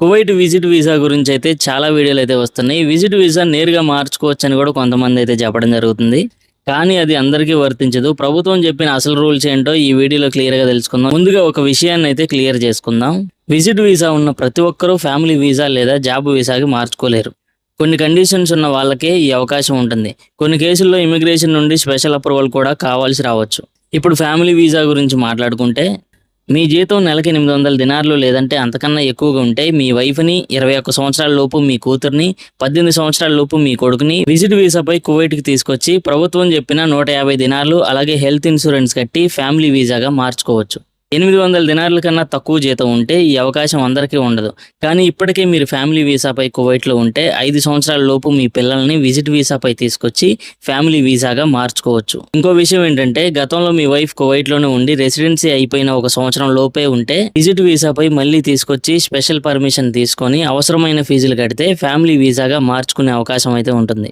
Kuwait visit visa గురించి అయితే చాలా వీడియోలు అయితే వస్తున్నాయి. విజిట్ వీసా నేరుగా మార్చుకోవచ్చని కూడా కొంతమంది అయితే చెప్పడం జరుగుతుంది. కానీ అది అందరికీ వర్తించదు. ప్రభుత్వం చెప్పిన అసలు రూల్స్ ఏంటో ఈ వీడియోలో క్లియర్‌గా తెలుసుకుందాం. ముందుగా ఒక విషయాన్ని అయితే క్లియర్ చేసుకుందాం. విజిట్ వీసా ఉన్న ప్రతి ఒక్కరూ ఫ్యామిలీ వీసా లేదా జాబ్ వీసాకి మార్చుకోలేరు. కొన్ని కండిషన్స్ ఉన్న వాళ్ళకే ఈ అవకాశం ఉంటుంది. కొన్ని కేసుల్లో ఇమిగ్రేషన్ నుండి స్పెషల్ అప్రూవల్ కూడా కావాల్సి రావచ్చు. ఇప్పుడు ఫ్యామిలీ వీసా గురించి మాట్లాడుకుంటే, మీ జీతం నెలకి 800 దినార్లు లేదంటే అంతకన్నా ఎక్కువగా ఉంటే మీ వైఫ్‌ని, 21 సంవత్సరాల లోపు మీ కూతుర్ని, 18 సంవత్సరాల లోపు మీ కొడుకుని విజిట్ వీసాపై కువైట్‌కి తీసుకొచ్చి ప్రభుత్వం చెప్పిన 150 దినార్లు అలాగే హెల్త్ ఇన్సూరెన్స్ కట్టి ఫ్యామిలీ వీసాగా మార్చుకోవచ్చు. 800 దినార్ల కన్నా తక్కువ జీతం ఉంటే ఈ అవకాశం అందరికీ ఉండదు. కానీ ఇప్పటికే మీరు ఫ్యామిలీ వీసాపై కువైట్‌లో ఉంటే 5 సంవత్సరాల లోపు మీ పిల్లల్ని విజిట్ వీసాపై తీసుకొచ్చి ఫ్యామిలీ వీసాగా మార్చుకోవచ్చు. ఇంకో విషయం ఏంటంటే, గతంలో మీ వైఫ్ కువైట్‌లోనే ఉండి రెసిడెన్సీ అయిపోయిన 1 సంవత్సరం లోపే ఉంటే విజిట్ వీసాపై మళ్ళీ తీసుకొచ్చి స్పెషల్ పర్మిషన్ తీసుకొని అవసరమైన ఫీజులు కడితే ఫ్యామిలీ వీసాగా మార్చుకునే అవకాశం అయితే ఉంటుంది.